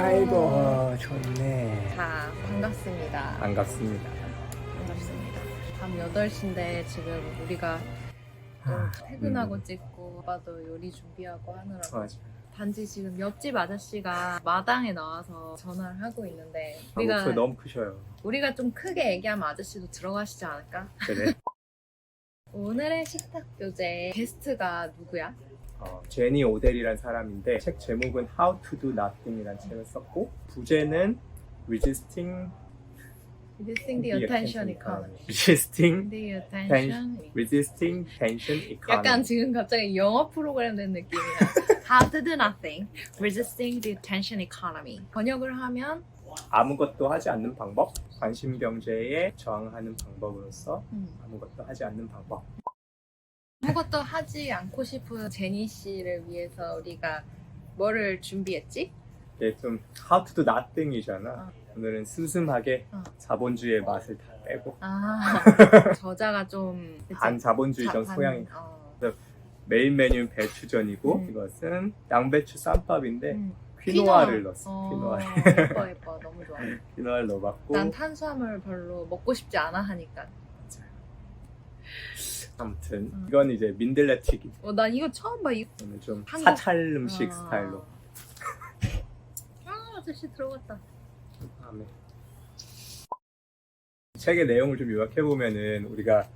아이고 좋네. 자, 반갑습니다. 반갑습니다. 반갑습니다. 밤 8시인데 지금 우리가 좀 퇴근하고 찍고 오빠도 요리 준비하고 하느라고 맞아. 단지 지금 옆집 아저씨가 마당에 나와서 전화를 하고 있는데 목소리 너무 크셔요. 우리가 좀 크게 얘기하면 아저씨도 들어가시지 않을까? 그래? 오늘의 식탁 교재 게스트가 누구야? 제니 오델이라는 사람인데 책 제목은 How to Do Nothing이라는 책을 썼고 부제는 Resisting the Attention Economy. Resisting The Attention. Resisting Tension Economy. 약간 지금 갑자기 영어 프로그램 된 느낌이야. How to do nothing, resisting the attention economy. 번역을 하면 아무것도 하지 않는 방법, 관심 경제에 저항하는 방법으로서 아무것도 하지 않는 방법. 아무것도 하지 않고 싶은 제니 씨를 위해서 우리가 뭐를 준비했지? 이게 좀 How to do Nothing이잖아. 오늘은 슴슴하게 자본주의의 맛을 다 빼고 저자가 좀 반자본주의적 소양이 메인 메뉴는 배추전이고 이것은 양배추 쌈밥인데 퀴노아를 넣었어. 퀴노아. 예뻐 너무 좋아. 퀴노아를 넣어봤고 난 탄수화물 별로 먹고 싶지 않아 하니까. 아무튼 이건 이제 민들레 튀김. 난 이거 처음 봐. 오늘 좀 한국- 사찰 음식 스타일로. 아저씨 들어갔다. 다음에 책의 내용을 좀 요약해보면은 우리가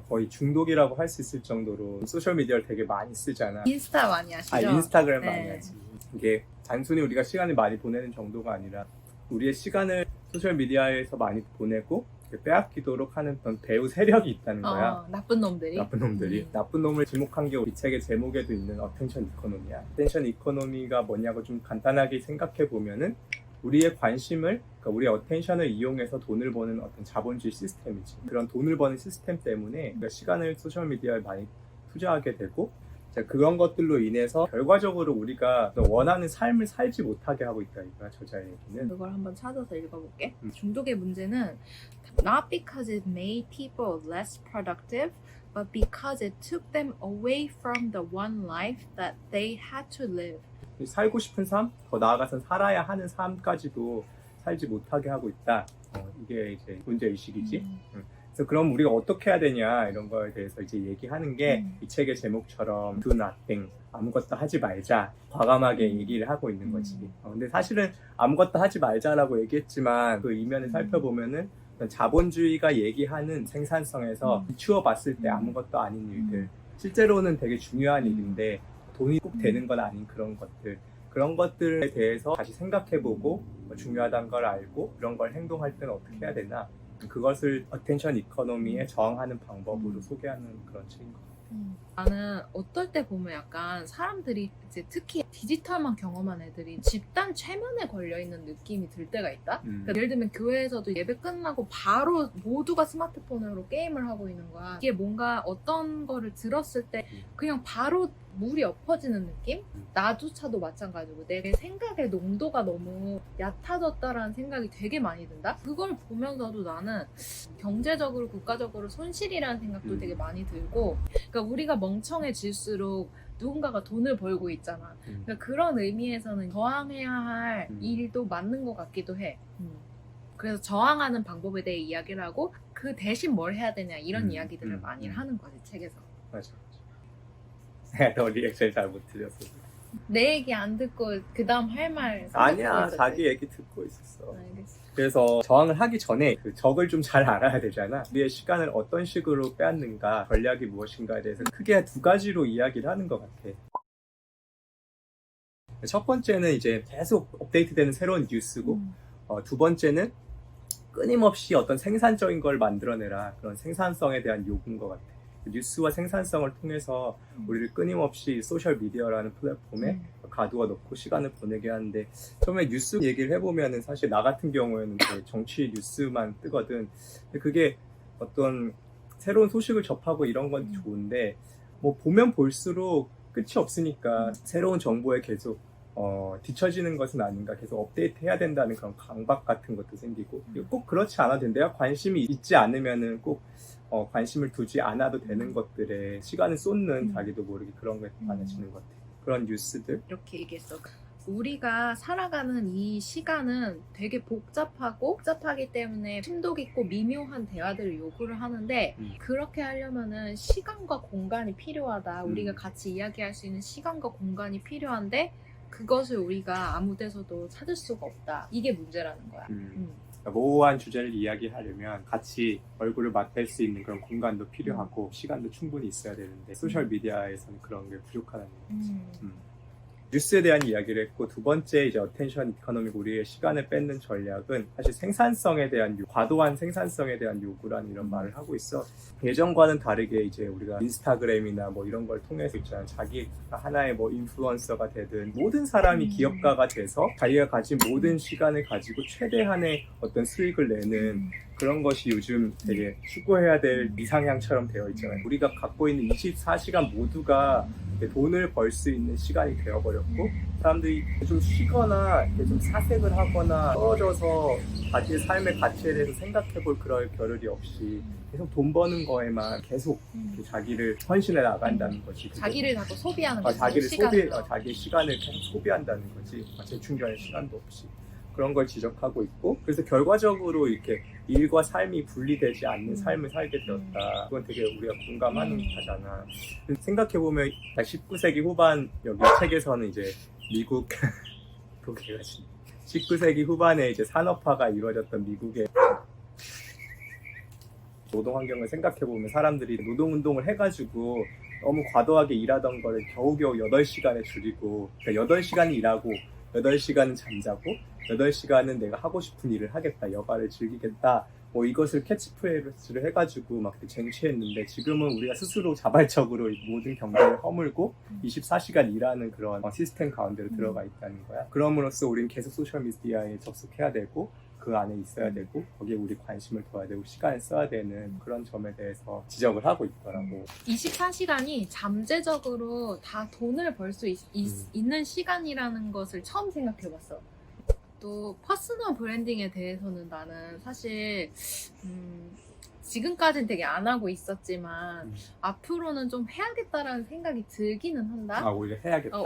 거의 중독이라고 할 수 있을 정도로 소셜미디어를 되게 많이 쓰잖아. 인스타 많이 하시죠? 인스타그램 네. 많이 하지. 이게 단순히 우리가 시간을 많이 보내는 정도가 아니라 우리의 시간을 소셜미디어에서 많이 보내고 빼앗기도록 하는 어떤 배후 세력이 있다는 거야. 나쁜 놈들이? 나쁜 놈들이. 나쁜 놈을 지목한 게 이 책의 제목에도 있는 어텐션 이코노미야. 어텐션 이코노미가 뭐냐고 좀 간단하게 생각해 보면은 우리의 관심을, 그러니까 우리의 어텐션을 이용해서 돈을 버는 어떤 자본주의 시스템이지. 그런 돈을 버는 시스템 때문에 우리가 시간을 소셜미디어에 많이 투자하게 되고 그런 것들로 인해서 결과적으로 우리가 원하는 삶을 살지 못하게 하고 있다 이거야, 저자의 얘기는. 그걸 한번 찾아서 읽어볼게. 중독의 문제는 not because it made people less productive, but because it took them away from the one life that they had to live. 살고 싶은 삶, 더 나아가선 살아야 하는 삶까지도 살지 못하게 하고 있다. 이게 이제 문제의식이지. 그래서 그럼 우리가 어떻게 해야 되냐 이런 거에 대해서 이제 얘기하는 게 이 책의 제목처럼 Do Nothing, 아무것도 하지 말자, 과감하게 얘기를 하고 있는 거지. 근데 사실은 아무것도 하지 말자라고 얘기했지만 그 이면을 살펴보면은 자본주의가 얘기하는 생산성에서 비추어 봤을 때 아무것도 아닌 일들, 실제로는 되게 중요한 일인데 돈이 꼭 되는 건 아닌 그런 것들에 대해서 다시 생각해보고 중요하다는 걸 알고 그런 걸 행동할 때는 어떻게 해야 되나, 그것을 어텐션 이코노미에 저항하는 방법으로 소개하는 그런 책인 것 같아요. 나는 어떨 때 보면 약간 사람들이 이제 특히 디지털만 경험한 애들이 집단 최면에 걸려있는 느낌이 들 때가 있다? 그러니까 예를 들면 교회에서도 예배 끝나고 바로 모두가 스마트폰으로 게임을 하고 있는 거야. 이게 뭔가 어떤 거를 들었을 때 그냥 바로 물이 엎어지는 느낌? 나조차도 마찬가지고 내 생각의 농도가 너무 얕아졌다라는 생각이 되게 많이 든다? 그걸 보면서도 나는 경제적으로 국가적으로 손실이라는 생각도 되게 많이 들고, 그러니까 우리가 멍청해질수록 누군가가 돈을 벌고 있잖아. 그러니까 그런 의미에서는 저항해야 할 일도 맞는 것 같기도 해. 그래서 저항하는 방법에 대해 이야기를 하고 그 대신 뭘 해야 되냐 이런 이야기들을 많이 하는 거지, 책에서. 맞아. 너 리액션 잘 못 들렸어. 내 얘기 안 듣고 그 다음 할 말 아니야, 자기 얘기 듣고 있었어. 알겠어. 그래서 저항을 하기 전에 그 적을 좀 잘 알아야 되잖아. 우리의 시간을 어떤 식으로 빼앗는가, 전략이 무엇인가에 대해서 크게 두 가지로 이야기를 하는 것 같아. 첫 번째는 이제 계속 업데이트되는 새로운 뉴스고, 두 번째는 끊임없이 어떤 생산적인 걸 만들어내라, 그런 생산성에 대한 요구인 것 같아. 뉴스와 생산성을 통해서 우리를 끊임없이 소셜미디어라는 플랫폼에 가두어 놓고 시간을 보내게 하는데, 처음에 뉴스 얘기를 해보면은 사실 나 같은 경우에는 정치 뉴스만 뜨거든. 근데 그게 어떤 새로운 소식을 접하고 이런 건 좋은데, 뭐 보면 볼수록 끝이 없으니까 새로운 정보에 계속 뒤처지는 것은 아닌가, 계속 업데이트 해야 된다는 그런 강박 같은 것도 생기고, 꼭 그렇지 않아도 된대요. 관심이 있지 않으면은 꼭 관심을 두지 않아도 되는 것들에 시간을 쏟는 자기도 모르게 그런 게 많아지는 것 같아요. 그런 뉴스들. 이렇게 얘기했어. 우리가 살아가는 이 시간은 되게 복잡하기 때문에 심도 깊고 미묘한 대화들을 요구를 하는데 그렇게 하려면은 시간과 공간이 필요하다. 우리가 같이 이야기할 수 있는 시간과 공간이 필요한데 그것을 우리가 아무 데서도 찾을 수가 없다. 이게 문제라는 거야. 모호한 주제를 이야기하려면 같이 얼굴을 맞댈 수 있는 그런 공간도 필요하고 시간도 충분히 있어야 되는데 소셜 미디어에서는 그런 게 부족하다는 거지. 뉴스에 대한 이야기를 했고 두 번째 이제 어텐션 이코노믹 우리의 시간을 뺏는 전략은 사실 생산성에 대한 과도한 생산성에 대한 요구라는 이런 말을 하고 있어. 예전과는 다르게 이제 우리가 인스타그램이나 뭐 이런 걸 통해서 있잖아. 자기가 하나의 뭐 인플루언서가 되든 모든 사람이 기업가가 돼서 자기가 가진 모든 시간을 가지고 최대한의 어떤 수익을 내는 그런 것이 요즘 되게 추구해야 될 이상향처럼 되어 있잖아요. 우리가 갖고 있는 24시간 모두가 돈을 벌 수 있는 시간이 되어버렸고 사람들이 좀 쉬거나 좀 사색을 하거나 떨어져서 자기의 삶의 가치에 대해서 생각해볼 그럴 겨를이 없이 계속 돈 버는 거에만 계속 자기를 헌신해 나간다는 거지. 자기를 자꾸 소비하는 거지. 자기 시간을 계속 소비한다는 거지. 재충전할 시간도 없이. 그런 걸 지적하고 있고 그래서 결과적으로 이렇게 일과 삶이 분리되지 않는 삶을 살게 되었다. 그건 되게 우리가 공감하는 바잖아. 생각해보면 19세기 후반 여기 책에서는 이제 미국 19세기 후반에 이제 산업화가 이루어졌던 미국의 노동 환경을 생각해보면 사람들이 노동운동을 해가지고 너무 과도하게 일하던 거를 겨우겨우 8시간에 줄이고 그러니까 8시간 일하고 8시간은 잠자고 8시간은 내가 하고 싶은 일을 하겠다, 여가를 즐기겠다 뭐 이것을 캐치프레이즈를 해가지고 막 쟁취했는데 지금은 우리가 스스로 자발적으로 모든 경제를 허물고 24시간 일하는 그런 시스템 가운데로 들어가 있다는 거야. 그럼으로써 우리는 계속 소셜미디어에 접속해야 되고 그 안에 있어야 되고 거기에 우리 관심을 둬야 되고 시간을 써야 되는 그런 점에 대해서 지적을 하고 있더라고. 24시간이 잠재적으로 다 돈을 벌 수 있는 시간이라는 것을 처음 생각해봤어. 또 퍼스널 브랜딩에 대해서는 나는 사실 지금까지는 되게 안 하고 있었지만 앞으로는 좀 해야겠다라는 생각이 들기는 한다. 오히려 해야겠다.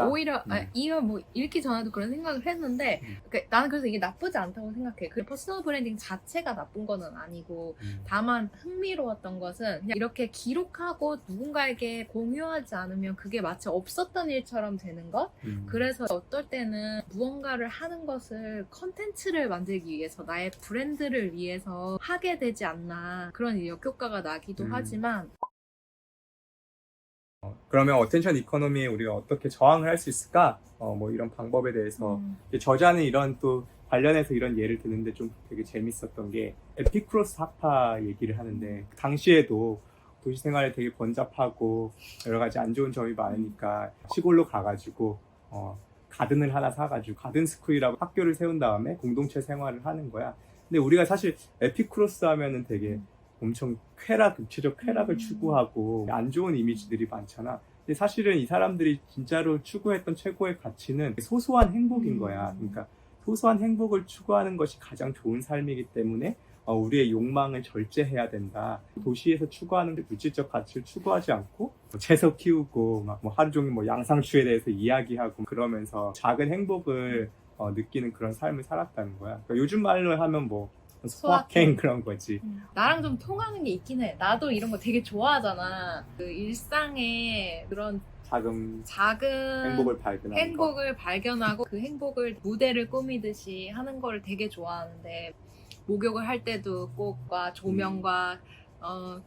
이거 뭐 읽기 전에도 그런 생각을 했는데 그러니까 나는 그래서 이게 나쁘지 않다고 생각해. 그 퍼스널 브랜딩 자체가 나쁜 거는 아니고 다만 흥미로웠던 것은 그냥 이렇게 기록하고 누군가에게 공유하지 않으면 그게 마치 없었던 일처럼 되는 것. 그래서 어떨 때는 무언가를 하는 것을 컨텐츠를 만들기 위해서 나의 브랜드를 위해서 하게 되지 않나 그런 역효과가 나기도 하지만 그러면 어텐션 이코노미에 우리가 어떻게 저항을 할 수 있을까? 뭐 이런 방법에 대해서 저자는 이런 또 관련해서 이런 예를 드는데 좀 되게 재밌었던 게 에피쿠로스 학파 얘기를 하는데 당시에도 도시 생활이 되게 번잡하고 여러 가지 안 좋은 점이 많으니까 시골로 가가지고 가든을 하나 사가지고 가든 스쿨이라고 학교를 세운 다음에 공동체 생활을 하는 거야. 근데 우리가 사실 에피쿠로스 하면은 되게 엄청 육체적 쾌락을 추구하고 안 좋은 이미지들이 많잖아. 근데 사실은 이 사람들이 진짜로 추구했던 최고의 가치는 소소한 행복인 거야. 그러니까 소소한 행복을 추구하는 것이 가장 좋은 삶이기 때문에 우리의 욕망을 절제해야 된다. 도시에서 추구하는 물질적 가치를 추구하지 않고 채소 키우고 막 뭐 하루 종일 뭐 양상추에 대해서 이야기하고 그러면서 작은 행복을 느끼는 그런 삶을 살았다는 거야. 그러니까 요즘 말로 하면 뭐 소확행 그런 거지. 나랑 좀 통하는 게 있긴 해. 나도 이런 거 되게 좋아하잖아. 그 일상에 그런 작은 행복을 발견하고 그 행복을 무대를 꾸미듯이 하는 거를 되게 좋아하는데 목욕을 할 때도 꽃과 조명과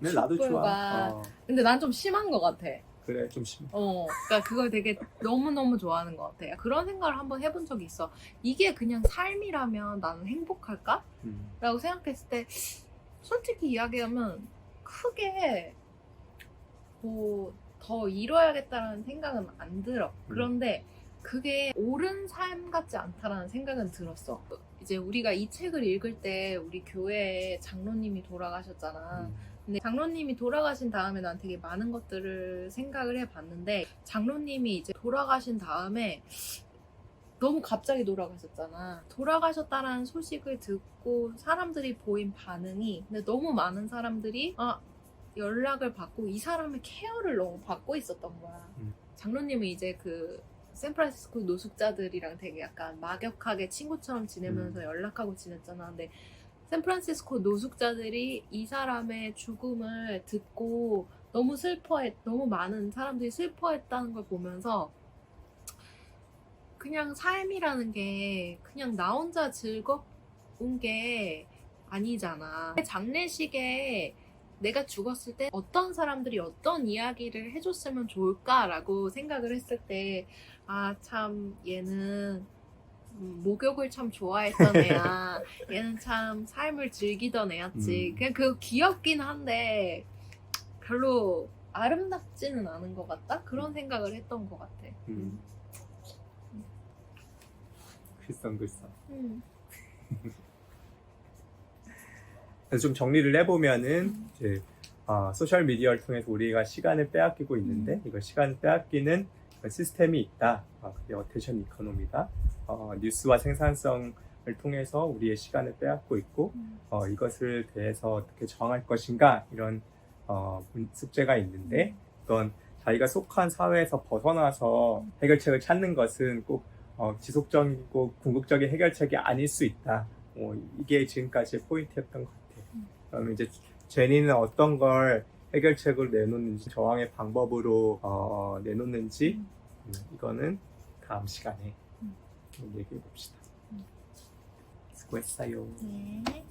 근데 나도 촛불과 근데 난 좀 심한 것 같아. 그래 좀 심해. 그러니까 그걸 되게 너무너무 좋아하는 것 같아. 그런 생각을 한번 해본 적이 있어. 이게 그냥 삶이라면 나는 행복할까? 라고 생각했을 때 솔직히 이야기하면 크게 뭐 더 이뤄야겠다라는 생각은 안 들어. 그런데 그게 옳은 삶 같지 않다라는 생각은 들었어. 이제 우리가 이 책을 읽을 때 우리 교회에 장로님이 돌아가셨잖아. 근데 장로님이 돌아가신 다음에 난 되게 많은 것들을 생각을 해봤는데 장로님이 이제 돌아가신 다음에 너무 갑자기 돌아가셨잖아. 돌아가셨다라는 소식을 듣고 사람들이 보인 반응이 근데 너무 많은 사람들이 연락을 받고 이 사람의 케어를 너무 받고 있었던 거야. 장로님은 이제 그 샌프란시스코 노숙자들이랑 되게 약간 막역하게 친구처럼 지내면서 연락하고 지냈잖아. 근데 샌프란시스코 노숙자들이 이 사람의 죽음을 듣고 너무 많은 사람들이 슬퍼했다는 걸 보면서 그냥 삶이라는 게 그냥 나 혼자 즐거운 게 아니잖아. 장례식에 내가 죽었을 때 어떤 사람들이 어떤 이야기를 해줬으면 좋을까라고 생각을 했을 때, 아, 참, 얘는 목욕을 참 좋아했던 애야. 얘는 참 삶을 즐기던 애였지. 그냥 그 귀엽긴 한데 별로 아름답지는 않은 것 같다? 그런 생각을 했던 것 같아. 글썽글썽. 음. 그래서 좀 정리를 해보면은 이제 소셜 미디어를 통해서 우리가 시간을 빼앗기고 있는데 이걸 시간을 빼앗기는 시스템이 있다. 그게 어텐션 이코노미다. 뉴스와 생산성을 통해서 우리의 시간을 빼앗고 있고 이것을 대해서 어떻게 저항할 것인가 이런 숙제가 있는데 이건 자기가 속한 사회에서 벗어나서 해결책을 찾는 것은 꼭 지속적이고 궁극적인 해결책이 아닐 수 있다. 이게 지금까지의 포인트였던 것 같아요. 그러면 이제 제니는 어떤 걸 해결책으로 내놓는지, 저항의 방법으로 내놓는지 이거는 다음 시간에 얘기해 봅시다. 수고했어요. 네.